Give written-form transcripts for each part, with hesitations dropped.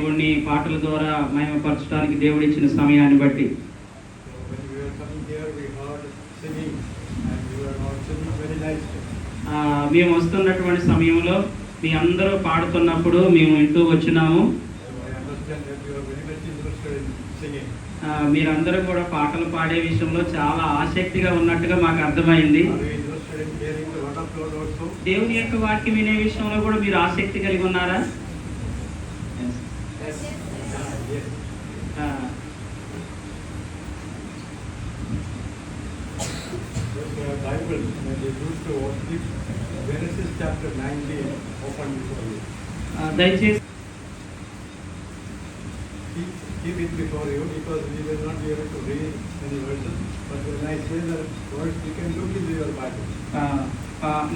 దేవుని పాటల ద్వారా మహిమపరచడానికి దేవుడు ఇచ్చిన సమయాన్ని బట్టి మేము వస్తున్నటువంటి సమయంలో మీ అందరూ పాడుతున్నప్పుడు మేము వింటూ వచ్చినాము. మీరందరూ కూడా పాటలు పాడే విషయంలో చాలా ఆసక్తిగా ఉన్నట్టుగా మాకు అర్థమైంది. దేవుని యొక్క వాక్యం వినే విషయంలో కూడా మీరు ఆసక్తి కలిగి ఉన్నారా? దయచేసి keep it before you because we will not be able to read many verses, but when I say the words you can look into your Bible.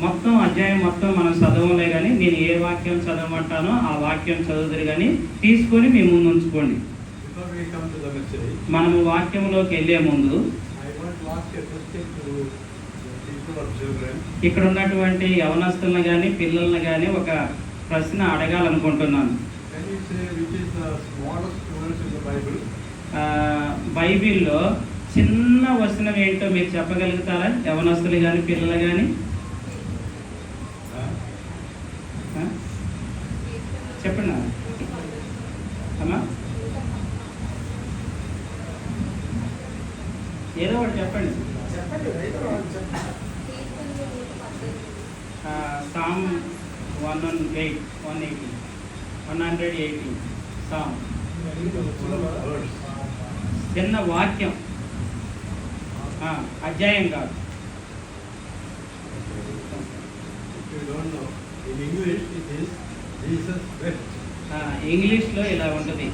మొత్తం అధ్యాయం మొత్తం మనం చదవలే కానీ నేను ఏ వాక్యం చదవమంటానో ఆ వాక్యం చదువుతారు కానీ తీసుకొని మీ ముందు ఉంచుకోండి. Before we come to the message, మనము వాక్యంలోకి వెళ్ళే ముందు I want to ask a question to the people of children. ఇక్కడ ఉన్నటువంటి యవనస్తులను కానీ పిల్లలను కానీ ఒక ప్రశ్న అడగాలనుకుంటున్నాను. Can you say which is the smallest verse in the Bible? బైబిల్లో చిన్న వచనం ఏంటో మీరు చెప్పగలుగుతారా? యవనస్తులు కానీ పిల్లలు కానీ చెప్పండి అమ్మా, ఏదో ఒకటి చెప్పండి. సామ్ 180 సామ్ చిన్న వాక్యం, అధ్యాయం కాదు. ఇంగ్లీష్లో ఇలా ఉంటుంది.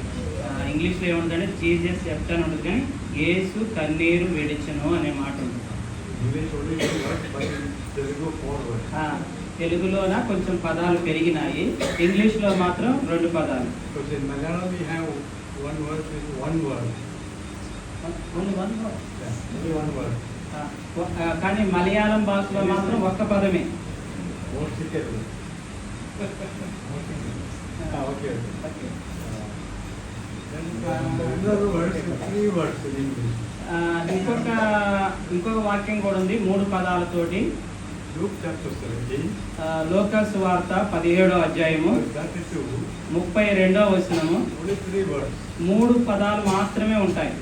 ఇంగ్లీష్లో ఏముంటుందంటే జీసస్ చెప్తాను ఉంటుంది కానీ యేసు కన్నీరు విడిచెను అనే మాట ఉంటుంది. తెలుగులోన కొంచెం పదాలు పెరిగినాయి, ఇంగ్లీష్లో మాత్రం 2 పదాలు. కానీ మలయాళం భాషలో మాత్రం ఒక్క పదమే. ఇంకొక వాక్యం కూడా ఉంది 3 పదాలతోటి. లోకా సువార్త 17వ అధ్యాయము 32వ వచనము 3 పదాలు మాత్రమే ఉంటాయి.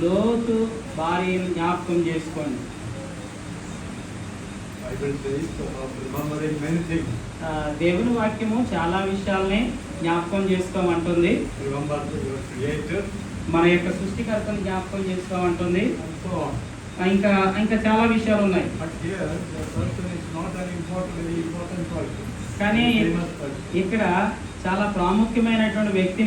లోతు భార్యను జ్ఞాపకం చేసుకోండి. దేవుని వాక్యము చాలా విషయాల్ని జ్ఞాపకం చేసుకోమంటుంది. మన యొక్క సృష్టికర్తను జ్ఞాపకం చేసుకోమంటుంది. ఇంకా ఇంకా చాలా విషయాలు ఉన్నాయి. కానీ ఇక్కడ చాలా ప్రాముఖ్యమైనటువంటి వ్యక్తి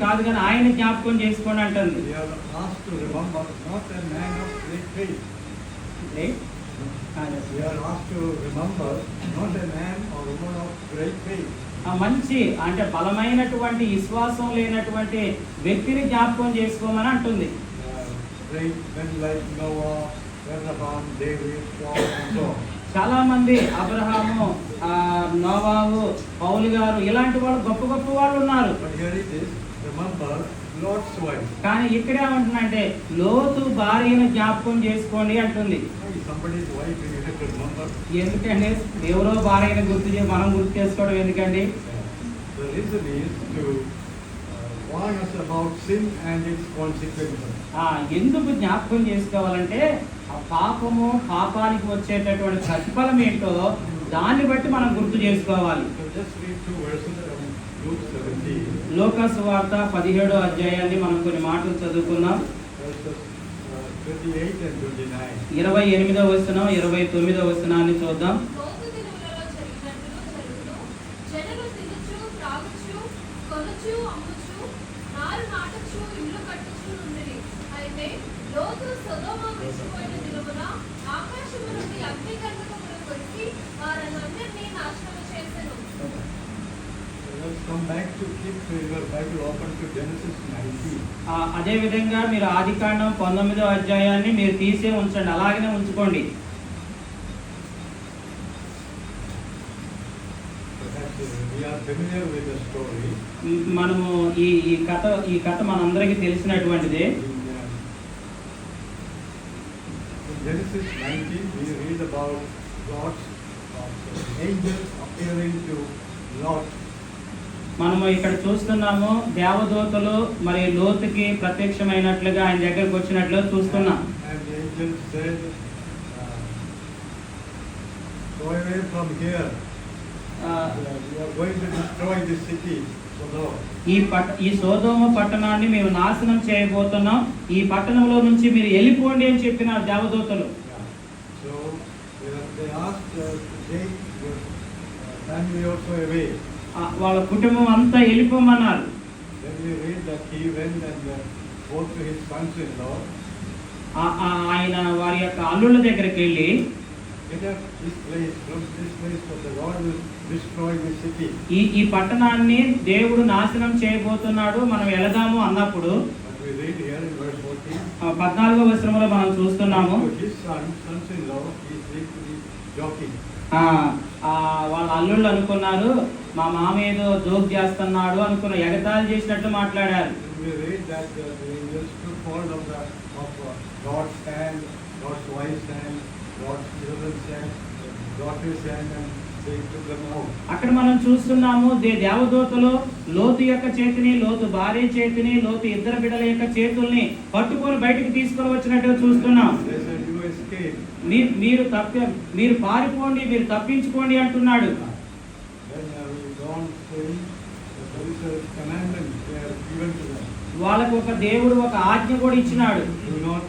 కాదు కానీ ఆయన జ్ఞాపకం చేసుకోండి అంటుంది. మంచి అంటే బలమైనటువంటి విశ్వాసం లేనటువంటి వ్యక్తిని జ్ఞాపకం చేసుకోమని అంటుంది. చాలా మంది అబ్రహాము, నోవాహు, పౌలు గారు ఇలాంటి వాళ్ళు గొప్ప గొప్ప వాళ్ళు ఉన్నారు. కానీ ఇక్కడ ఏమంటుందంటే లోతు భార్యను జ్ఞాపకం చేసుకోండి అంటుంది. ఎందుకంటే ఎవరో భార్యను మనం గుర్తు చేసుకోవడం ఎందుకండి? ఎందుకు జ్ఞాపకం చేసుకోవాలంటే ఆ పాపానికి వచ్చేటటువంటి ప్రతిఫలం ఏంటో దాన్ని బట్టి మనం గుర్తు చేసుకోవాలి. లోకా సువార్త 17వ అధ్యాయాన్ని మనం కొన్ని మాటలు చదువుకుందాం. 28వ వచనం 29వ వచనాన్ని చూద్దాం. అదే విధంగా మీరు ఆదికాండం 19వ అధ్యాయాన్ని మీరు తీసే ఉంచండి, అలాగనే ఉంచుకోండి. We are familiar with the story. మనము ఈ కథ మనందరికీ తెలిసినటువంటిదే. In Genesis 19, we read about God's angels appearing to Lot. మనము ఇక్కడ చూస్తున్నాము దేవదూతలు మరి లోతుకి ప్రత్యక్షమైనట్లుగా ఆయన దగ్గరకు వచ్చినట్లు చూస్తున్నాం. And the angels said, go away from here. We are going to destroy this city. ఈ సొదొమ పట్టణాన్ని మేము నాశనం చేయబోతున్నాం, ఈ పట్టణంలో నుంచి మీరు వెళ్ళిపోండి అని చెప్పినారు దేవదూతలు. So they asked to take your family also away. వాళ్ళ కుటుంబం అంతా వెళ్ళిపోమన్నారు. Then we read that he went and spoke to his sons-in-law. ఆయన వారి యొక్క అల్లుళ్ళ దగ్గరికి వెళ్ళి, Get up this place, from this place, for the Lord will destroy the city. ఈ పట్టణాన్ని దేవుడు నాశనం చేయబోతున్నాడు, మనం వెళదాము అన్నప్పుడు But we read here in verse 14. 14వ వచనంలో మనం చూస్తున్నాము. His sons-in-law, he seemed to be joking. వాళ్ళ అల్లుళ్ళు అనుకున్నారు మా మామ ఏదో జోక్ చేస్తున్నాడు అనుకున్న, ఎగతాళి చేసినట్టు మాట్లాడారు. We read that the angels took hold of God's hand, God's wife's hand, God's children's hand, daughter's hand, and they took them out. అక్కడ మనం చూస్తున్నాము దేవదూతలు లోతు యొక్క చేతిని, లోతు భార్య చేతిని, లోతు ఇద్దరు బిడ్డల యొక్క చేతుల్ని పట్టుకొని బయటికి తీసుకొని వచ్చినట్టు చూస్తున్నాం. They said, you escape. మీరు పారిపోండి, మీరు తప్పించుకోండి అంటున్నాడు. Then we go on saying that there is a commandment they have given to them. వాళ్ళకు ఒక దేవుడు ఒక ఆజ్ఞ కూడా ఇచ్చినాడు. Do not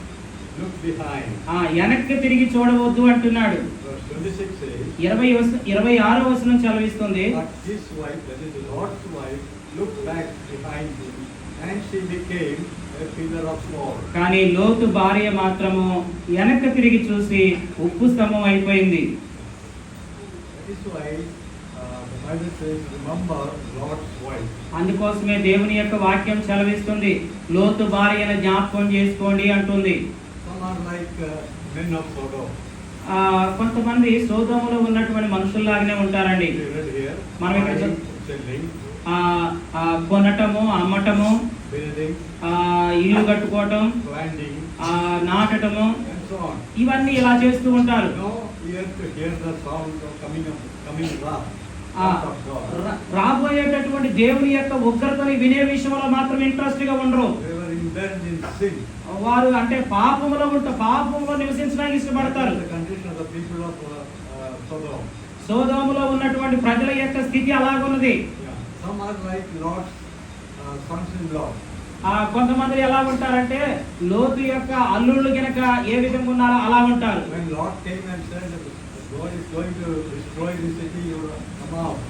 look behind. వెనక్కి తిరిగి చూడవద్దు అంటున్నాడు. Verse 26 says, 26వ వచనం చదివిస్తుంది. but his wife, that is Lot's wife, looked back behind him, and she became a pillar of salt. కానీ లోతు భార్య మాత్రము వెనక్కి తిరిగి చూసి ఉప్పు స్తంభం అయిపోయింది. That is why the Bible says, remember Lot's wife. అందుకోసమే దేవుని యొక్క వాక్యం సెలవిస్తుంది, లోతు భార్యను జ్ఞాపకం చేసుకోండి అంటుంది. Some are like men of Sodom. కొంతమంది సొదొమలో ఉన్నటువంటి మనుషుల్లాగానే ఉంటారండి. We read here, మనం ఇక్కడ buying, selling, కొనటము, అమ్మటము, building, ఇల్లు కట్టుకోవటం, planting, నాటటము, and so on. ఇవన్నీ ఇలా చేస్తూ ఉంటారు. No ear to hear the sound of coming wrath of God. రాబోయేటటువంటి దేవుని యొక్క ఉగ్రతని వినే విషయంలో మాత్రం ఇంట్రెస్ట్ గా ఉండరు. They were indulged in sin. వారు అంటే పాపంలో నివసించడానికి ఇష్టపడతారు. The condition of the people of Sodom. సొదొమలో ఉన్నటువంటి ప్రజల యొక్క స్థితి అలాగున్నది. Yeah. Some are like Lot's sons-in-law. కొంతమంది ఎలా ఉంటారంటే లోతు యొక్క అల్లుళ్ళు గనక ఏ విధంగా ఉన్నారో అలా ఉంటారు. When Lot came and said that God is going to destroy the city, you come out.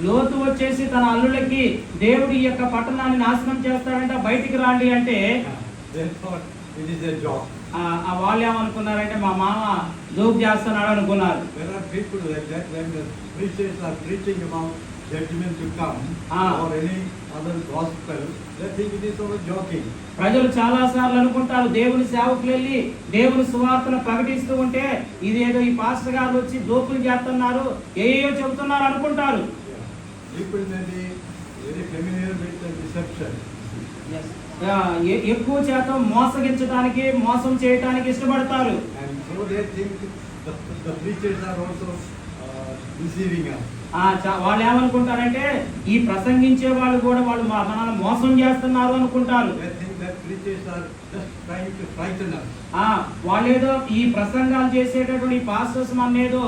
లోతు వచ్చేసి తన అల్లుళ్ళకి దేవుడి యొక్క పట్టణాన్ని నాశనం చేస్తాడంట, బయటికి రాండి అంటే They thought it is a joke. వాళ్ళు ఏమనుకున్నారంటే మా మామ జోక్ చేస్తున్నాడు అనుకున్నారు. There are people like that when the preachers are preaching about judgment to come or any other gospel, they think it is all joking. ప్రజలు చాలా సార్లు అనుకుంటారు దేవుని సేవకులు వెళ్ళి దేవుని సువార్తను ప్రకటిస్తూ ఉంటే ఇదేదో ఈ పాస్టర్ గారు వచ్చి జోకులు చేస్తున్నారు, ఏయో చెబుతున్నారు అనుకుంటారు. People may be very familiar with the deception. ఎక్కువ శాతం మోసగించడానికి, మోసం చేయడానికి ఇష్టపడతారు. And so they think the preachers are also deceiving us. వాళ్ళు ఏమనుకుంటారంటే ఈ ప్రసంగించే వాళ్ళు కూడా వాళ్ళు మనల్ని మోసం చేస్తున్నారు అనుకుంటారు. They think that preachers are just trying to frighten us. వాళ్ళేదో ఈ ప్రసంగాలు చేసేటటువంటి పాస్టర్స్ మన్నేదో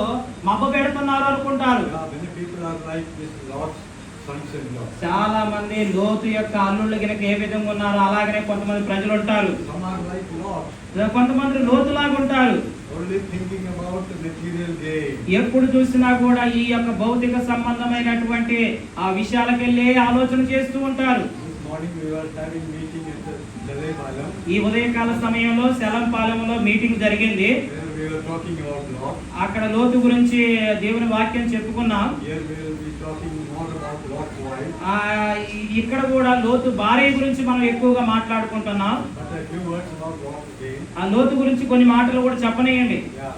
మబ్బ పెడుతున్నారు అనుకుంటారు. Many people are like this Lord's sons-in-law. చాలా మంది లోతు యొక్క అల్లుళ్ళు గినక ఏ విధంగా ఉన్నారో అలాగనే కొంతమంది ప్రజలు ఉంటారు. Some are like Lot. కొంతమంది లోతులాగా ఉంటారు. Only thinking about the material gain. ఎప్పుడు చూసినా కూడా ఈ యొక్క భౌతిక సంబంధమైనటువంటి ఆ విషయాలకెళ్ళే ఆలోచన చేస్తూ ఉంటారు. This morning we were having meeting at the Selampalam. ఈ ఉదయకాల సమయంలో సెలంపాలెంలో మీటింగ్ జరిగింది. There we were talking about Lot. అక్కడ లోతు గురించి దేవుని వాక్యం చెప్పుకున్నాం. Here we will be talking more about Lot's wife. ఇక్కడ కూడా లోతు భార్య గురించి మనం ఎక్కువగా మాట్లాడుకుంటున్నాం. But a few words about Lot again. లోతు గురించి కొన్ని మాటలు కూడా చెప్పనీయండి. Yeah.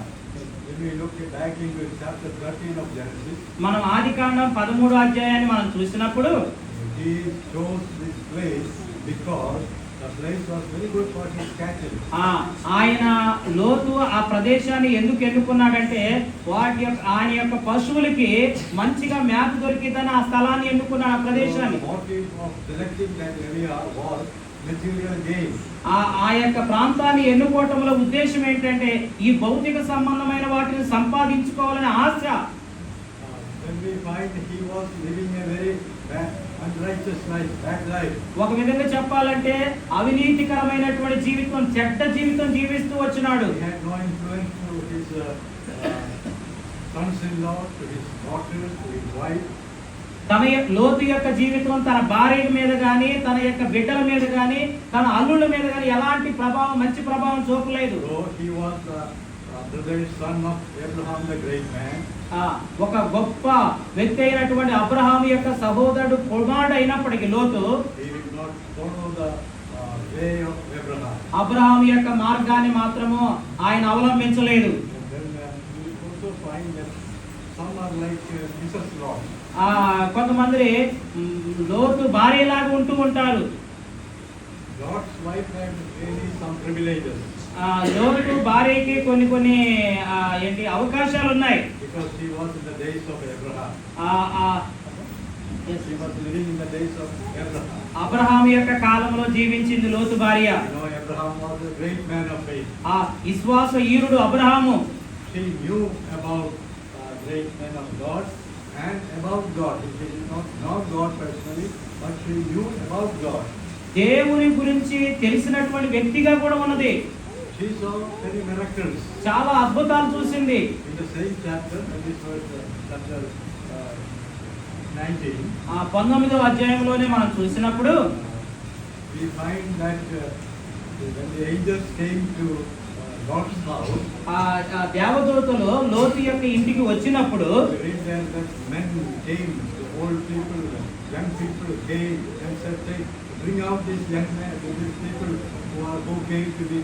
When we look back into chapter 13 of Genesis, మనం ఆదికాండం 13వ అధ్యాయాన్ని మనం చూసినప్పుడు he chose this place because the place was very good for his cattle. ఆయన లోతు ఆ ప్రదేశాన్ని ఎందుకు ఎన్నుకున్నాడంటే ఆయన యొక్క పశువులకి మంచిగా మేత దొరికిందని ఆ స్థలాన్ని ఎన్నుకున్నాడు, ఆ ప్రదేశాన్ని. The motive of selecting that area was material gain. ఆ యొక్క ప్రాంతాన్ని ఎన్నుకోవటంలో ఉద్దేశం ఏంటంటే ఈ భౌతిక సంబంధమైన వాటిని సంపాదించుకోవాలనే ఆశ. When we find he was living a very unrighteous life, bad life. ఒక విధంగా చెప్పాలంటే అవినీతికరమైనటువంటి జీవితం, చెడ్డ జీవితం జీవిస్తూ వచ్చినాడు. He had no influence to his sons-in-law, to his daughters, to his wife. లోతు యొక్క జీవితం తన భార్య మీద గాని, తన యొక్క బిడ్డల మీద గాని, తన అల్లుళ్ళ మీద గాని ఎలాంటి ప్రభావం, మంచి ప్రభావం చూపలేదు. So he was the son of Abraham, the great man. ఒక గొప్ప వ్యక్తి అయినటువంటి అబ్రహాము యొక్క సహోదరుడు కుమారుడు అయినప్పటికీ లోతు he did not follow the way of Abraham. Abraham యొక్క మార్గాన్ని మాత్రము ఆయన అవలంబించలేదు. Then we also find that some are like Mrs. Lot. కొంతమంది లోతు భార్యలాగా ఉంటూ ఉంటారు. Lot's wife had really some privileges. లోతు భార్యకి కొన్ని ఏంటి అవకాశాలు ఉన్నాయి. Because she was in the days of Abraham. She was living in the days of Abraham. Abraham యొక్క కాలంలో జీవించింది లోతు భార్య. You know, Abraham was a great man of faith. విశ్వాస ఈరుడు Abraham. She knew about great men of God and about God. She did not know God personally, but she knew about God. దేవుని గురించి తెలిసినటువంటి వ్యక్తిగా కూడా ఉన్నది. She saw many miracles. చాలా అద్భుతాలు చూసింది. In the same chapter, and this was chapter 19. 19వ అధ్యాయంలోనే మనం చూసినప్పుడు We find that when the angels came to Lot's house, దేవదూతలు లోతు యొక్క ఇంటికి వచ్చినప్పుడు we read there that men came, the old people, the young people came and said, bring out these young men, these people who came to be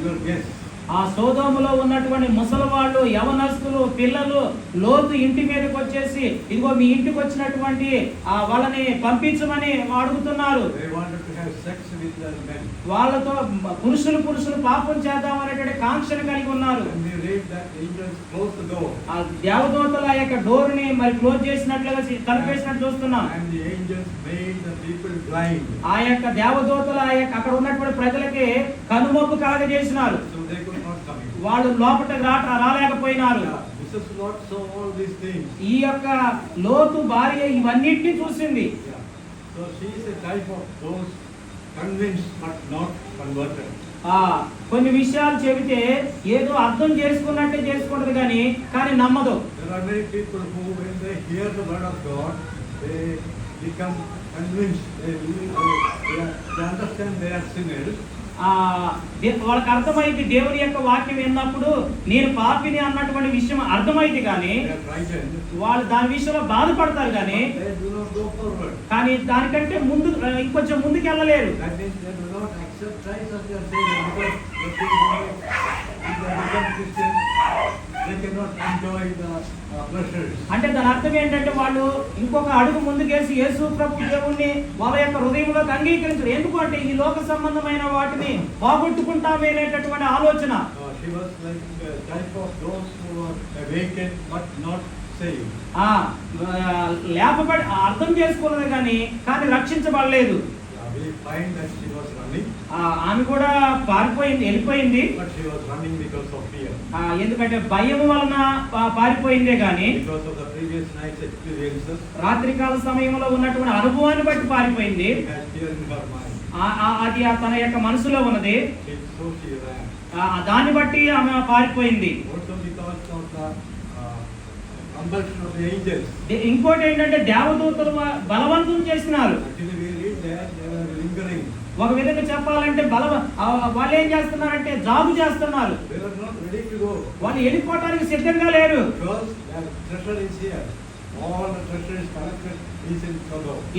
your guests. ఆ సోదోములో ఉన్నటువంటి ముసలివాళ్ళు, యవనస్తులు, పిల్లలు లోతు ఇంటి మీదకి వచ్చేసి ఇదిగో మీ ఇంటికి వచ్చినటువంటి వాళ్ళని పంపించమని అడుగుతున్నారు. They wanted to have sex with the men. వాళ్ళతో పురుషులు పాపం చేద్దాం అనేటువంటి కాంక్షను కలిగి ఉన్నారు. And we read that angels closed the door. ఆ దేవదూతల యొక్క డోర్ ని మరి క్లోజ్ చేసినట్లుగా తలుపేసినట్టు చూస్తున్నాం. And the angels made the people blind. ఆ యొక్క దేవదూతల అక్కడ ఉన్నటువంటి ప్రజలకి కనుమొప్పు కలగజేసినారు. So they could not come in. వాళ్ళు లోపలికి రాలేకపోయినారు. Mrs. Lot saw all these things. ఈ యొక్క లోతు భార్య ఇవన్నిటిని చూసింది. So she is a type of those convinced but not converted. కొన్ని విషయాలు చెబితే ఏదో అర్థం చేసుకున్నట్టే చేసుకుంటది కానీ నమ్మదు. There are many people who, when they hear the word of God, they become convinced. They understand they are sinners. వాళ్ళకి అర్థమైంది దేవుని యొక్క వాక్యం విన్నప్పుడు నేను పాపిని అన్నటువంటి విషయం అర్థమైంది కానీ వాళ్ళు దాని విషయంలో బాధపడతారు కానీ దానికంటే ముందు ఇంకొంచెం ముందుకు వెళ్ళలేరు. అంటే దాని అర్థం ఏంటంటే వాళ్ళు ఇంకొక అడుగు ముందుకేసి యేసు ప్రభు దేవుణ్ణి వాళ్ళ యొక్క హృదయంలోకి అంగీకరించరు. ఎందుకు అంటే ఈ లోక సంబంధమైన వాటిని పోగొట్టుకుంటామే అనేటటువంటి ఆలోచన. లేపబడి అర్థం చేసుకున్నది కానీ రక్షించబడలేదు. ఆమె కూడా వెళ్ళిపోయింది. ఎందుకంటే భయం వలన పారిపోయిందే గాని రాత్రికాల సమయంలో ఉన్నటువంటి అనుభవాన్ని బట్టి పారిపోయింది. అది తన యొక్క మనసులో ఉన్నది, దాన్ని బట్టి ఆమె పారిపోయింది. ఇంకోటి ఏంటంటే దేవదూతలు బలవంతం చేస్తున్నారు. ఒక విధంగా చెప్పాలంటే వాళ్ళు ఏం చేస్తున్నారంటే జాబు చేస్తున్నారు. వాళ్ళు వెళ్ళిపోవడానికి సిద్ధంగా లేరు.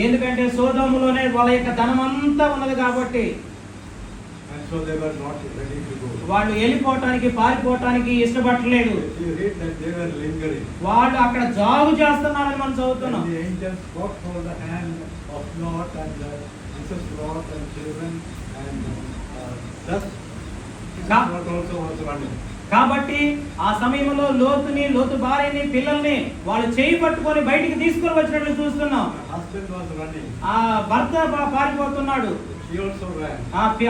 ఎందుకంటే సోదోములోనే వాళ్ళ యొక్క ధనం అంతా ఉన్నది కాబట్టి. And so they were not ready to go. వాళ్ళు వెళ్ళిపోవటానికి పారిపోవటానికి ఇష్టపడలేదు. You read that they were lingering. వాళ్ళు అక్కడ జాగు చేస్తున్నారని మనం చదువుతున్నాం. And the angels got hold the hand of Lot and Jesus Lot and children, and thus Ka- Lot also was running. కాబట్టి ఆ సమయంలో లోతు భార్యని పిల్లల్ని వాళ్ళు చేయి పట్టుకొని బయటికి తీసుకొని వచ్చినట్లు చూస్తున్నాం. The husband was running. ఆ భర్త పారిపోతున్నాడు. She also ran.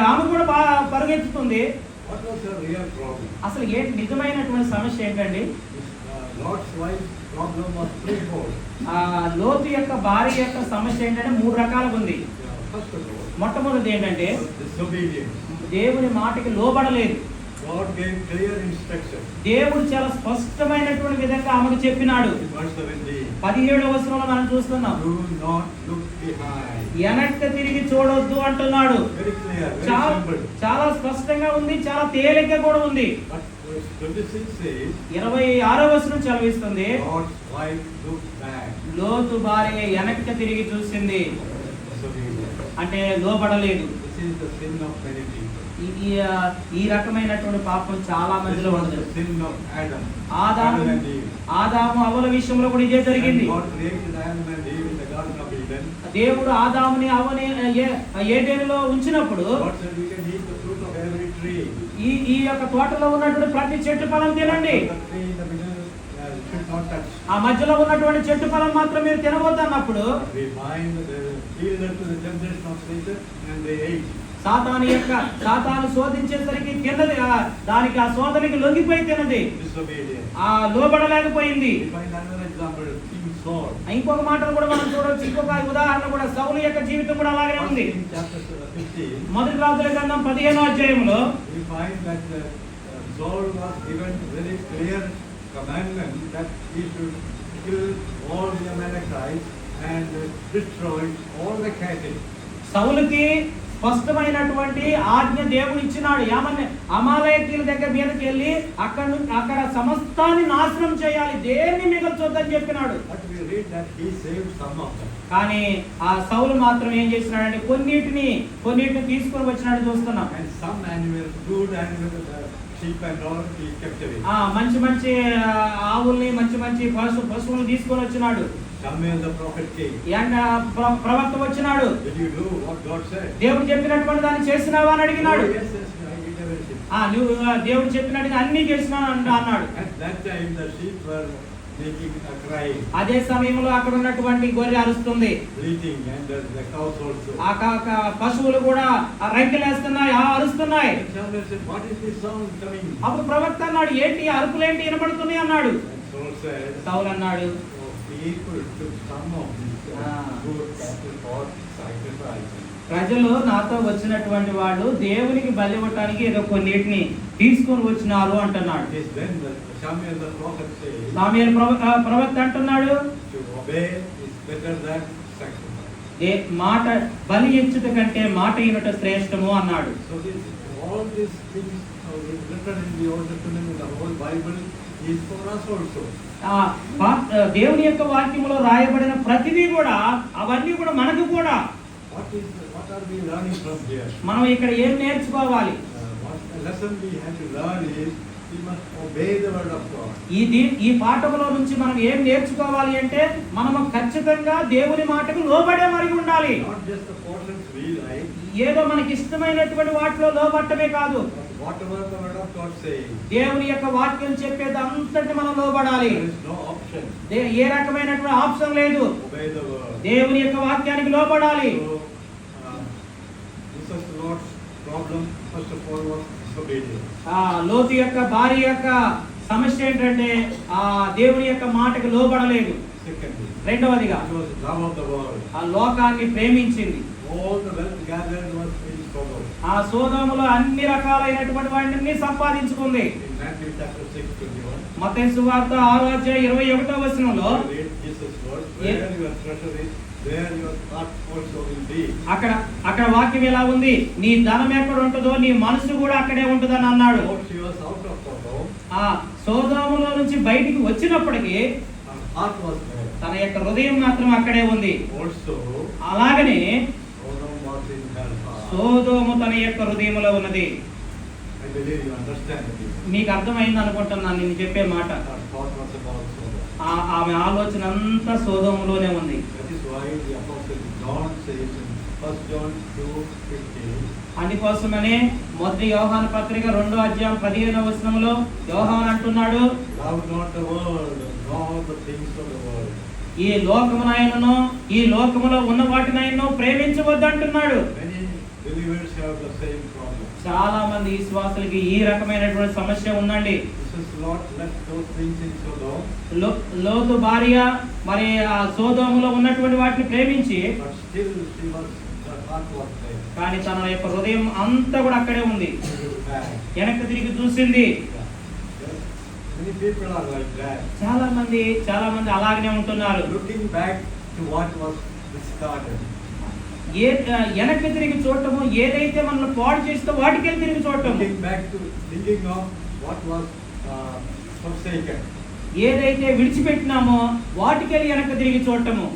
ఆమె కూడా పరుగెత్తుతుంది. What was her real problem? అసలు ఏంటి నిజమైనటువంటి సమస్య ఏంటండి? Lot's wife's problem was threefold. లోతు యొక్క భార్య యొక్క సమస్య ఏంటంటే 3 రకాలుగా ఉంది. First of all, మొట్టమొదటిది ఏంటంటే disobedience. దేవుని మాటకి లోబడలేదు. God gave clear instructions. దేవుడు చాలా స్పష్టమైనటువంటి విధంగా ఆమెకు చెప్పినాడు. In verse 17, 17వ వచనంలో మనం చూస్తున్నాం. do not look behind. వెనక్కి తిరిగి చూడొద్దు అంటున్నాడు. Very clear, very simple. చాలా స్పష్టంగా ఉంది, చాలా తేలికగా కూడా ఉంది. But verse 26 says, 26వ వచనం చదివిస్తుంది. Lot's wife looked back. లోతు భార్య వెనక్కి తిరిగి చూసింది. Disobedience. అంటే లోబడలేదు. This is the sin of many people. ఈ రకమైనటువంటి పాపం చాలా This మందిలో was ఉంది. the sin of Adam. ఆదాము Adam and Eve. అవ్వల విషయంలో కూడా ఇదే జరిగింది. And God created Adam and Eve in the Garden of Eden. దేవుడు ఆదాముని అవ్వని ఏదెనులో ఉంచినప్పుడు God said we can eat the fruit of every tree. ఈ యొక్క తోటలో ఉన్నటువంటి ప్రతి చెట్టు ఫలం తినండి. The tree in the middle should not touch. ఆ మధ్యలో ఉన్నటువంటి చెట్టు ఫలం మాత్రం మీరు తినవద్దు అన్నప్పుడు We find that they yielded to the temptation of Satan and they ate. సాతాను శోధించేసరికి తిన్నది, దానికి ఆ శోధనకి లొంగిపోయి తిన్నది. Disobedience. ఆ లోబడలేకపోయింది. We find another example, King Saul. ఇంకొక మాటను కూడా మనం చూడవచ్చు. ఇంకొక ఉదాహరణ కూడా సౌలు యొక్క జీవితం కూడా అలాగే ఉంది. In chapter 15, మొదటి రాజుల గ్రంథం 15వ అధ్యాయంలో we find that Saul was given very clear commandment that he should kill all the Amalekites and destroy all the cattle. సౌలుకి స్పష్టమైనటువంటి ఆజ్ఞ దేవుడు ఇచ్చినాడు. ఏమని? అమాలేకీయుల దగ్గర మీదకి వెళ్ళి అక్కడ సమస్తాన్ని నాశనం చేయాలి, దేన్ని మిగల్చొద్దని చెప్పినాడు. But we read that he saved some of them. కానీ ఆ సౌలు మాత్రం ఏం చేసినాడంటే కొన్నిటిని తీసుకొని వచ్చినాడు చూస్తున్నాం. And some animals, good animals, sheep and all, he kept away. మంచి ఆవుల్ని మంచి పశువులను తీసుకొని వచ్చినాడు. Samuel the prophet came. ప్రవక్త వచ్చినాడు. Did you do what God said? దేవుడు చెప్పినటువంటి దాన్ని చేసినావా అని అడిగినాడు. Oh, yes, I did everything. నువ్వు దేవుడు చెప్పినట్టుగా అన్ని చేసినావు అన్నాడు. At that time the sheep were making a cry, అదే సమయంలో అక్కడ ఉన్నటువంటి గొర్రె అరుస్తుంది, bleating, and the cows also. పశువులు కూడా రంకెలేస్తున్నాయి, అరుస్తున్నాయి. And Samuel said, what is this sound coming? అప్పుడు ప్రవక్త అన్నాడు, ఏంటి అరుపులేంటి వినపడుతున్నాయి అన్నాడు. And Saul said, సౌలు అన్నాడు, people took some of these good cattle for sacrifice. ప్రజలు నాతో వచ్చినటువంటి వాళ్ళు దేవునికి బలి ఇవ్వటానికి ఏదో కొన్నిటిని తీసుకొని వచ్చినారు అంటున్నాడు. Yes, then Samuel the prophet says, సామ్యూయేలు ప్రవక్త అంటున్నాడు, to obey is better than sacrifice. మాట బలి ఇచ్చుట కంటే మాట ఇనుట శ్రేష్టము అన్నాడు. So all these things written in the Old Testament, in the whole Bible, is for us also. దేవుని యొక్క వాక్యములో రాయబడిన ప్రతిదీ కూడా అవన్నీ కూడా మనకు కూడా. What are we learning from here? మనం ఇక్కడ ఏం నేర్చుకోవాలి? What lesson we have to learn is we must obey the word of God. ఈ పాఠములో నుంచి మనం ఏం నేర్చుకోవాలి అంటే మనము ఖచ్చితంగా దేవుని మాటకు లోబడే మరి ఉండాలి. Not just the portions we like. ఏదో మనకి ఇష్టమైనటువంటి వాటిలో లోబట్టమే కాదు. Whatever the word of God says. దేవుని యొక్క వాక్యం చెప్పేది అంతటి మనం లోబడాలి. There is no option. ఏ రకమైనటువంటి ఆప్షన్ లేదు. Obey the word. దేవుని యొక్క వాక్యానికి లోబడాలి. So, this is Lord's problem. First of all, was disobedience. లోతు యొక్క భార్య యొక్క సమస్య ఏంటంటే దేవుని యొక్క మాటకు లోబడలేదు. Secondly, రెండవదిగా it was love of the world. లోకాన్ని ప్రేమించింది. All the wealth gathered was in Sodom. సోదోములో అన్ని రకాలైనటువంటి వాటిని సంపాదించుకుంది. In Matthew chapter 6:21. మత్తయి సువార్త 6వ అధ్యాయం 21వ వచనంలో Read Jesus' words. Where your treasure is, there your heart also will be. అక్కడ వాక్యం ఎలా ఉంది? నీ ధనం ఎక్కడ ఉంటుందో నీ మనసు కూడా అక్కడే ఉంటుందని అన్నాడు. So she was out of Sodom. సోదోములో నుంచి బయటికి వచ్చినప్పటికీ Her heart was there. తన యొక్క హృదయం మాత్రం అక్కడే ఉంది. Also, అలాగనే Sodom was was in her heart. సోదోము తన యొక్క హృదయములో ఉన్నది. I believe you understand it. మీకు అర్థమైంది అనుకుంటున్నాను నేను చెప్పే మాట. Her thought was about Sodom. ఆమె ఆలోచన అంతా సోదోములోనే ఉంది. That is why the apostle John says in 1 John 2:15. అందుకోసమనే మొదటి యోహాను పత్రిక 2వ అధ్యాయం 15వ వచనంలో యోహాను అంటున్నాడు, Love not the world, nor the things of the world. ఈ లోకమునైనను ఈ లోకములో ఉన్న వాటినైనను ప్రేమించవద్దు అంటున్నాడు. Many believers have the same problem. చాలా మంది విశ్వాసులకి ఈ రకమైనటువంటి సమస్య ఉందండి. Jesus Lord left those things in Sodom, లోతు భార్య మరి ఆ సోదోములో ఉన్నటువంటి వాటిని ప్రేమించి, but still her heart was there. కానీ తన యొక్క హృదయం అంతా కూడా అక్కడే ఉంది. Back. వెనక్కి తిరిగి చూసింది. Many people are like that. చాలా మంది అలాగనే ఉంటున్నారు. Looking back to what was discarded. వెనక్కి తిరిగి చూడటము, ఏదైతే మనల్ని పాడు చేస్తే వాటికి తిరిగి చూడటము. Looking back to thinking of what was forsaken. ఏదైతే విడిచిపెట్టినామో వాటికి వెనక్కి తిరిగి చూడటము.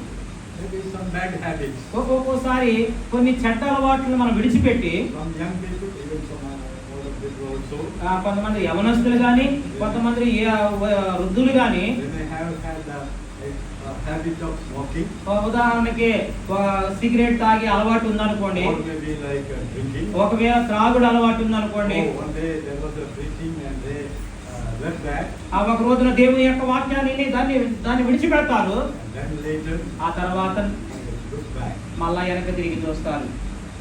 Maybe some bad habits. ఒక్కొక్కసారి కొన్ని చెడ్డ అలవాట్లను మనం విడిచిపెట్టి, Some young people, even some older people also, కొంతమంది యవనస్తులు కానీ కొంతమంది వృద్ధులు కానీ they may have had a habit of smoking, ఉదాహరణకి సిగరెట్ తాగే అలవాటు ఉందనుకోండి, or maybe like drinking. ఒకవేళ త్రాగుడు అలవాటు ఉందనుకోండి. Oh, one day there was a preaching and they left that, ఒక రోజున దేవుని యొక్క వాక్యాన్ని దాన్ని విడిచిపెడతారు. and then later ఆ తర్వాత they look back. మళ్ళా వెనక్కి తిరిగి చూస్తారు.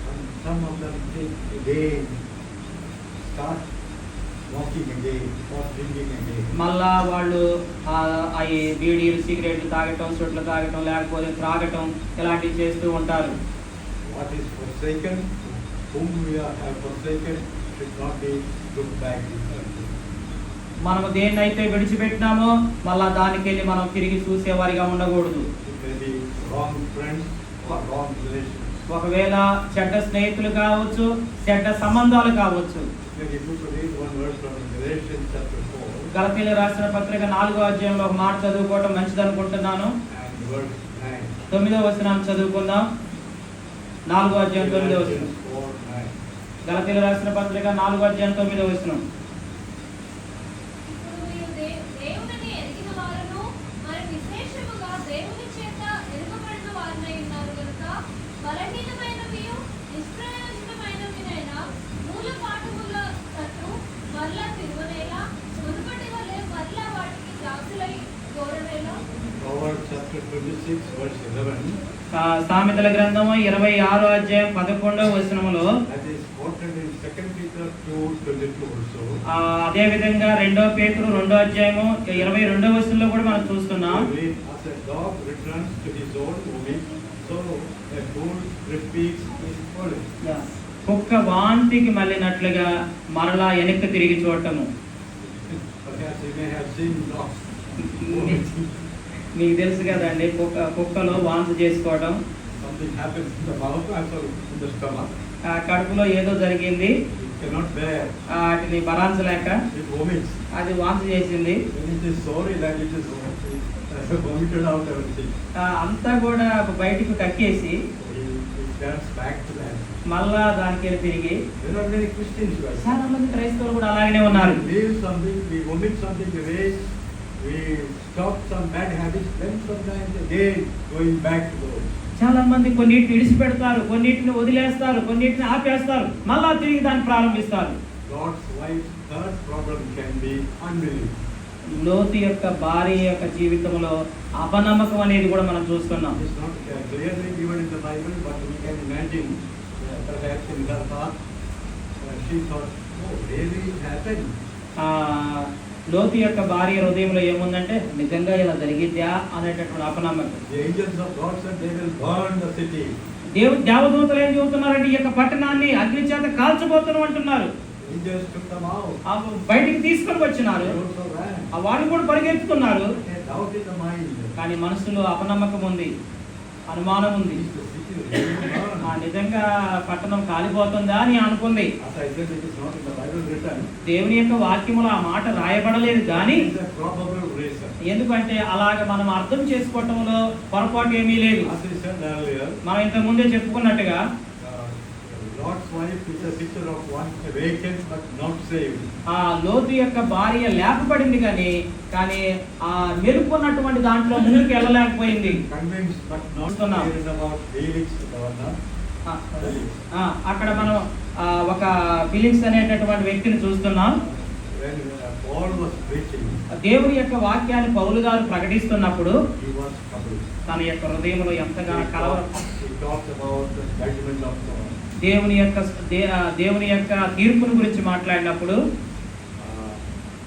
And some of them think again, start smoking again, or drinking again. మళ్ళా వాళ్ళు అవి బీడీలు సిగరెట్లు తాగటం, సుట్లు తాగటం, లేకపోతే త్రాగటం ఇలాంటివి చేస్తూ ఉంటారు. What is forsaken, whom we have forsaken, should not be looked back. మనము దేన్నైతే విడిచిపెట్టినామో మళ్ళా దానికి వెళ్ళి మనం తిరిగి చూసేవారిగా ఉండకూడదు. It may be wrong friends or wrong relations. ఒకవేళ చెడ్డ స్నేహితులు కావచ్చు, చెడ్డ సంబంధాలు కావచ్చు. Maybe you could read one verse from Galatians chapter 4 గలతీయులకు రాసిన పత్రిక 4వ అధ్యాయంలో ఒక మాట చదువుకోవడం మంచిది అనుకుంటున్నాను. and verse 9. 9వ వచనాన్ని చదువుకుందాం. 4వ అధ్యాయం 9వ వచనం. Galatians 4:9. గలతీయులకు రాసిన పత్రిక 4వ అధ్యాయం 9వ వచనం. ఇప్పుడు మీరు దేవునిని ఎరిగిన వారును మరి విశేషముగా దేవుని చేత ఎరుగబడిన వారినై ఉన్నారు కనుక బలహీనమైనవియు నిష్ప్రయోజనమైనవినైన మూల పాఠముల తట్టు మరలా తిరుగునేలా మునుపటి వలె మరలా వాటికి దాసులై కోరనేలా. Proverbs chapter 26 verse 11. సామెతల గ్రంథము 26వ అధ్యాయం 11వ వచనములో That is quoted in 2 Peter 2:22 also. అదే విధంగా 2 పేతురు 2వ అధ్యాయము 22వ వచనంలో కూడా మనం చూస్తున్నాం. We read, as a dog returns to his own vomit, so a fool repeats his folly. కుక్క వాంతికి మళ్ళినట్లుగా మరలా వెనక్కి తిరిగి చూడటము. Perhaps you may have seen dogs. మీకు తెలుసు కదండి, కుక్కలో వాంతి చేసుకోవడం. Something happens in the mouth, also in the stomach. కడుపులో ఏదో జరిగింది, It cannot bear. వాటిని భరించలేక It vomits. అది వాంతి చేసింది. When it is sorry that it is vomited out everything. అంతా కూడా బయటికి కక్కేసి It turns back to that. మళ్ళా దానికి వెళ్ళి తిరిగి. There are many Christians who are చాలా మంది క్రైస్తవులు కూడా అలాగనే ఉన్నారు. we leave something, we vomit something away, we stop some bad habits, then sometimes again going back to those. చాలా మంది కొన్నిటిని విడిచిపెడతారు, కొన్నిటిని వదిలేస్తారు, కొన్నిటిని ఆపేస్తారు, మళ్ళా తిరిగి దాన్ని ప్రారంభిస్తారు. God's wife's third problem can be unbelief. లోతు యొక్క భార్య యొక్క జీవితంలో అపనమ్మకం అనేది కూడా మనం చూస్తున్నాం. It's not clearly given in the Bible, but we can imagine perhaps in her heart she thought, oh, really it happened. లోతు యొక్క భార్య హృదయంలో ఏముందంటే నిజంగా ఇలా జరిగిద్దా అనేటటువంటి అపనమ్మకం. The angels of God said they will burn the city. దేవదూతలు ఏం చెబుతున్నారంటే ఈ యొక్క పట్టణాన్ని అగ్ని చేత కాల్చబోతున్నాం అంటున్నారు. Angels took them out. బయటికి తీసుకొని వచ్చినారు. They also ran. వాళ్ళు కూడా పరిగెత్తుతున్నారు. They had doubt in the mind. కానీ మనసులో అపనమ్మకం ఉంది, అనుమానం ఉంది. Is the city really burned? నిజంగా పట్టణం కాలిపోతుందా అని అనుకుంది. As I said, it is not in the Bible written. దేవుని యొక్క వాక్యములో ఆ మాట రాయబడలేదు కానీ It is a probable reason. ఎందుకంటే అలాగ మనం అర్థం చేసుకోవటంలో పొరపాటు ఏమీ లేదు. As I said earlier, మనం ఇంతకు ముందే చెప్పుకున్నట్టుగా Lot's wife is a picture of one awakened but not saved. ఆ లోతు యొక్క భార్య లేపబడింది కానీ ఆ మెరుపున్నటువంటి దాంట్లో ముందుకు వెళ్ళలేకపోయింది. Convinced but not చూస్తున్నాం. clear about Felix governor. అక్కడ మనం ఒక ఫిలిక్స్ అనేటటువంటి వ్యక్తిని చూస్తున్నాం. When Paul was preaching, దేవుని యొక్క వాక్యాన్ని పౌలు గారు ప్రకటిస్తున్నప్పుడు he was troubled. తన యొక్క హృదయంలో ఎంతగానో కలవరం. He talked about the judgment of God. దేవుని యొక్క తీర్పును గురించి మాట్లాడినప్పుడు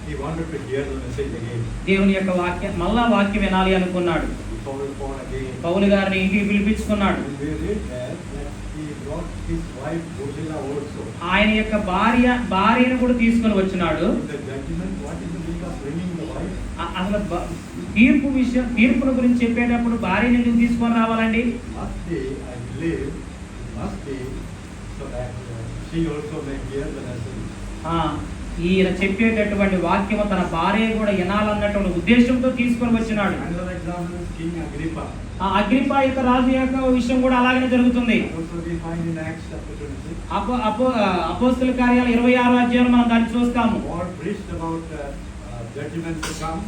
He wanted to hear the message again. దేవుని యొక్క మళ్ళా వాక్యం వినాలి అనుకున్నాడు. He told Paul again. పౌలు గారిని ఇంటికి పిలిపించుకున్నాడు. And we read that he brought his wife Drusilla also. ఆయన యొక్క భార్యను కూడా తీసుకొని వచ్చినాడు. In the judgment, what is the meaning of bringing the wife? అసలు తీర్పును గురించి చెప్పేటప్పుడు భార్యను ఎందుకు తీసుకొని రావాలండి? Must be, I believe, must be so that she also may hear the message. ఈయన చెప్పేటటువంటి వాక్యము తన భార్య కూడా వినాలన్నటువంటి ఉద్దేశంతో తీసుకొని వచ్చినాడు. Another example is King Agrippa. Agrippa యొక్క రాజు యొక్క విషయం కూడా అలాగనే జరుగుతుంది. Also we find in Acts chapter 26. అపోస్తల కార్యాలు 26వ అధ్యాయంలో మనం దాన్ని చూస్తాము. Paul preached about judgment to come.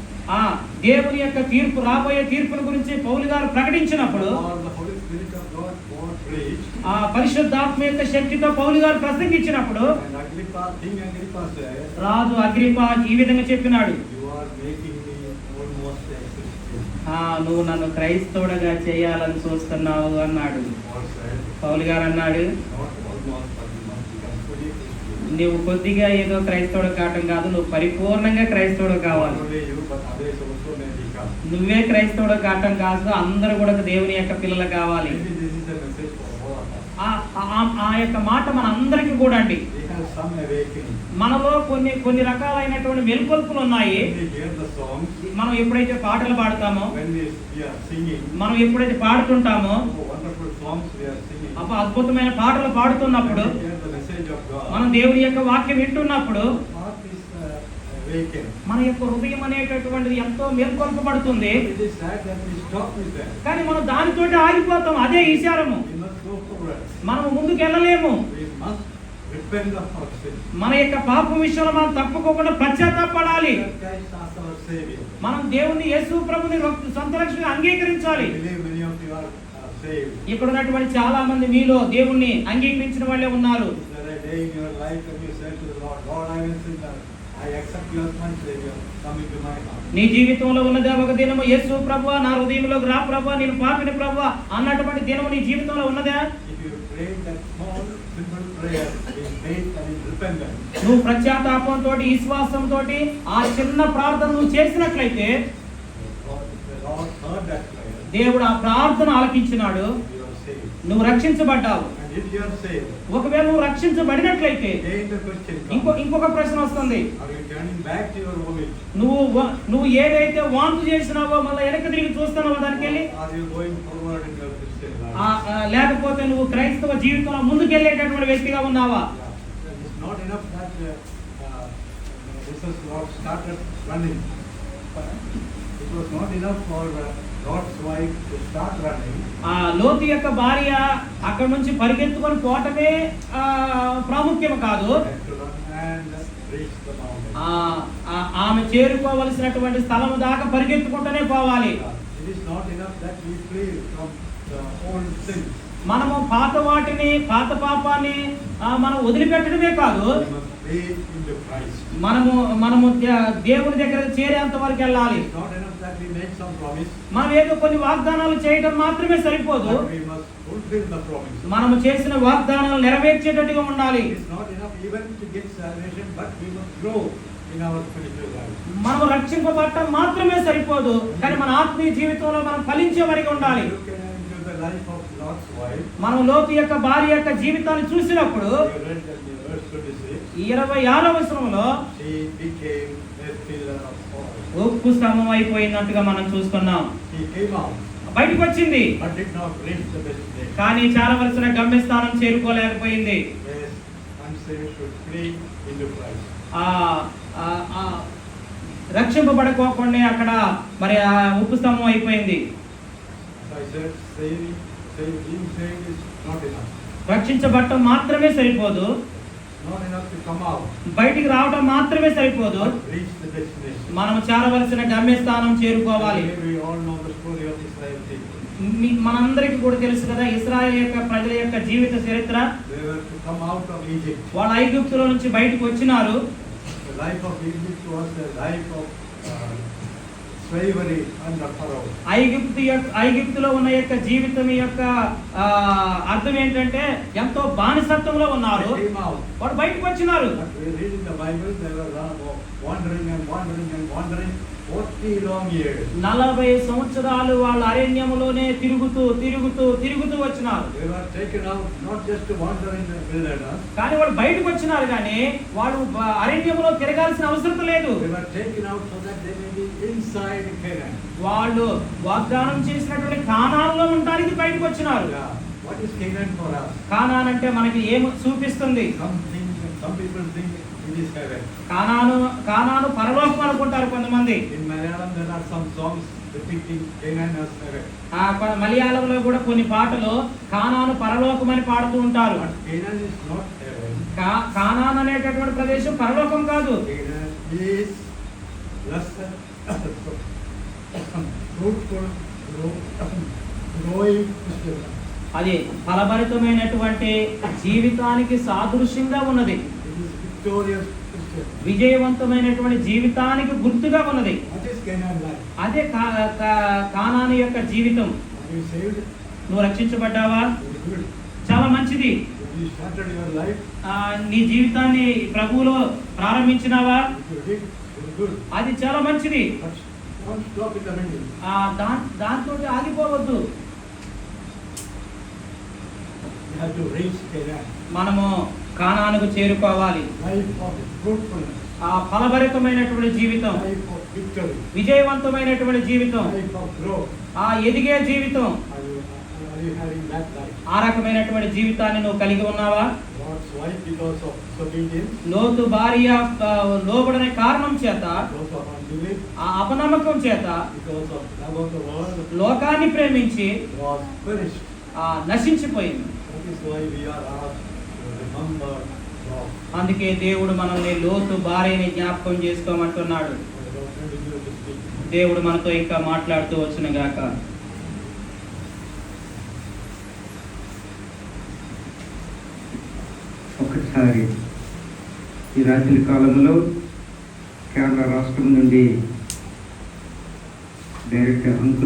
దేవుని యొక్క తీర్పు, రాబోయే తీర్పుల గురించి పౌలు గారు ప్రకటించినప్పుడు Or the Holy Spirit of God, Paul preached. పరిశుద్ధాత్మ యొక్క శక్తితో పౌలు గారు ప్రసంగించినప్పుడు And Agrippa, King Agrippa said, Raju Agrippa ఈ విధంగా చెప్పినాడు, you are making me almost a Christian. నువ్వు నన్ను క్రైస్తవుడిగా చేయాలని చూస్తున్నావు అన్నాడు. Paul said, పౌలు గారు అన్నాడు, not almost, but you must become fully Christian. నువ్వు కొద్దిగా ఏదో క్రైస్తవుడు కావటం కాదు, నువ్వు పరిపూర్ణంగా క్రైస్తవుడు కావాలి. Not only you, but others also may become. నువ్వే క్రైస్తవుడు కావటం కాదు, అందరూ కూడా దేవుని యొక్క పిల్లలు కావాలి. Maybe this is a message for all of us. ఆ యొక్క మాట మన అందరికీ కూడా అండి. We have some awakening. మనలో కొన్ని రకాలైనటువంటి మెలుకొల్పులు ఉన్నాయి. When we hear the songs, మనం ఎప్పుడైతే పాటలు పాడతామో, when we are singing, మనం ఎప్పుడైతే పాడుతుంటామో, wonderful songs we are singing, అద్భుతమైన పాటలు పాడుతున్నప్పుడు, when we hear the message of God, మనం దేవుని యొక్క వాక్యం వింటున్నప్పుడు heart is awakened. మన యొక్క హృదయం అనేటటువంటిది ఎంతో మేల్కొల్పబడుతుంది. It is sad that we stop with that. కానీ మనం దానితోటి ఆగిపోతాం. అదే ఈశారము. We must go forward. మనము ముందుకు వెళ్ళలేము. We must repent of our sin. మన యొక్క పాపం విషయంలో మనం తప్పుకోకుండా పశ్చాత్తాపడాలి. Christ as our Savior. మనం దేవుని యేసు ప్రభుని సొంత రక్షణగా అంగీకరించాలి. I believe many of you are saved. ఇక్కడ ఉన్నటువంటి చాలా మంది మీలో దేవుణ్ణి అంగీకరించిన వాళ్ళే ఉన్నారు. Is there a day in your life when you say to the Lord, Lord, I am a sinner. I accept you as my Savior. Come into my heart. నీ జీవితంలో ఉన్నదా ఒక దినము, యేసు ప్రభువా నా హృదయంలోకి రా ప్రభువా, నేను పాపిని ప్రభువా అన్నటువంటి దినము నీ జీవితంలో ఉన్నదా? If you pray that small, simple prayer in faith and in repentance, నువ్వు పశ్చాత్తాపంతో, విశ్వాసంతో ఆ చిన్న ప్రార్థన నువ్వు చేసినట్లయితే the Lord heard that prayer. దేవుడు ఆ ప్రార్థన ఆలకించినాడు. You are saved. నువ్వు రక్షించబడ్డావు. And if you are saved, ఒకవేళ నువ్వు రక్షించబడినట్లయితే again the question comes. ఇంకొక ప్రశ్న వస్తుంది. Are you turning back to your vomit? నువ్వు ఏదైతే వాంతు చేసినావో మళ్ళీ వెనక్కి తిరిగి చూస్తున్నావో దానికి వెళ్ళి, Are you going forward in your Christian life? లేకపోతే నువ్వు క్రైస్తవ జీవితంలో ముందుకెళ్ళేటటువంటి వ్యక్తిగా ఉన్నావా? It is not enough that Jesus Lord started running. It was not enough for Lord's wife to start running. లోతు యొక్క భార్య అక్కడ నుంచి పరిగెత్తుకొని పోవటమే ప్రాముఖ్యం కాదు. To run and reach the mountain. ఆమె చేరుకోవలసినటువంటి స్థలం దాకా పరిగెత్తుకుంటూనే పోవాలి. It is not enough that we flee from the old sins. మనము పాత పాపాన్ని మనం వదిలిపెట్టడమే కాదు, We must flee into Christ. మనము దేవుని దగ్గర చేరేంత వరకు వెళ్ళాలి. It is not enough that we make some promise. మనం ఏదో కొన్ని వాగ్దానాలు చేయడం మాత్రమే సరిపోదు. But we must fulfill the promise. మనము చేసిన వాగ్దానాలు నెరవేర్చేటట్టుగా ఉండాలి. It is not enough even to get salvation, but we must grow in our spiritual life. మనము రక్షింపబడటం మాత్రమే సరిపోదు, కానీ మన ఆత్మీయ జీవితంలో మనం ఫలించే వరకు ఉండాలి. Look into the life of Lot's wife. మనం లోతు యొక్క భార్య యొక్క జీవితాన్ని చూసినప్పుడు You read that in verse 26. 26వ వచనంలో She became a pillar of salt. ఉప్పు స్తంభం అయిపోయినట్టుగా మనం చూస్తున్నాం. He came out, బయటకు వచ్చింది, but did not reach the destination. కానీ చేరవలసిన గమ్యస్థానం చేరుకోలేకపోయింది. Yes, unsaved should flee into Christ. రక్షింపబడుకోకుండా అక్కడ మరి ఆ ఉప్పు స్తంభం అయిపోయింది. As I said, being saved is not enough. రక్షించబడటం మాత్రమే సరిపోదు, not enough to come out, బయటికి రావటం మాత్రమే సరిపోదు, but reach the destination. మనం చేరవలసిన గమ్యస్థానం చేరుకోవాలి. We all know the story of Israel people. మనందరికీ కూడా తెలుసు కదా ఇశ్రాయేలు యొక్క ప్రజల యొక్క జీవిత చరిత్ర. They were to come out of Egypt. వాళ్ళు ఐగుప్తులో నుంచి బయటకు వచ్చినారు. The life of Egypt was the life of slavery under Pharaoh. ఐగుప్తులో ఉన్న యొక్క జీవితం యొక్క అర్థం ఏంటంటే ఎంతో బానిసత్వంలో ఉన్నారు. They came out. వాడు బయటకు వచ్చినారు. But we read in the Bible they were wandering and wandering and wandering 40 long years. 40 సంవత్సరాలు వాళ్ళు అరణ్యములోనే తిరుగుతూ వచ్చినారు. They were taken out not just to wander in the wilderness. కానీ వాళ్ళు బయటకు వచ్చినారు కానీ వాళ్ళు అరణ్యములో తిరగాల్సిన అవసరం లేదు. They were taken out so that they may be inside Canaan. వాళ్ళు వాగ్దానం చేసినటువంటి కానానులో ఉండడానికి బయటకు వచ్చినారు. Yeah. What is Canaan for us? Conan అంటే మనకి ఏం చూపిస్తుంది? Some people think it is heaven. Canaan పరలోకం అనుకుంటారు కొంతమంది. In Malayalam there are some songs depicting Canaan as heaven. మలయాళంలో కూడా కొన్ని పాటలు కానాను పరలోకం అని పాడుతూ ఉంటారు. But Canaan is not heaven. Conan అనేటటువంటి ప్రదేశం పరలోకం కాదు. Canaan is lesser, fruitful, growing Christian. అది ఫలభరితమైనటువంటి జీవితానికి సాదృశ్యంగా ఉన్నది. It is victorious Christian. విజయవంతమైనటువంటి జీవితానికి గుర్తుగా ఉన్నది. What is Canaan like? అదే కానాను యొక్క జీవితం. Are you saved? నువ్వు రక్షించబడ్డావా? Very good. చాలా మంచిది. Have you started your life? నీ జీవితాన్ని ప్రభువులో ప్రారంభించినావా? If you did, very good. అది చాలా మంచిది. But don't stop in the middle. దాంతో ఆగిపోవద్దు. You have to reach Canaan. మనము కానానుకు చేరుకోవాలి. Life of fruitfulness. ఆ ఫలభరితమైనటువంటి జీవితం, Life of victory. విజయవంతమైన జీవితం, Life of growth. ఆ ఎదిగే జీవితం, Are you having that life? ఆ రకమైనటువంటి జీవితాన్ని నువ్వు కలిగి ఉన్నావా? Lord's wife because of disobedience. లోతు భార్య లోబడని కారణం చేత, Because of unbelief. ఆ అపనమ్మకం చేత, Because of love of the world. లోకాన్ని ప్రేమించి Was perished. నశించిపోయింది. That is why we are asked to remember God. అందుకే దేవుడు మనల్ని లోతు భార్యని జ్ఞాపకం చేసుకోమంటున్నాడు. I don't continue to speak. దేవుడు మనతో ఇంకా మాట్లాడుతూ వచ్చును గాక. ఒకసారి ఈ రాత్రి కాలంలో కేరళ రాష్ట్రం నుండి డైరెక్టర్ అంకుల్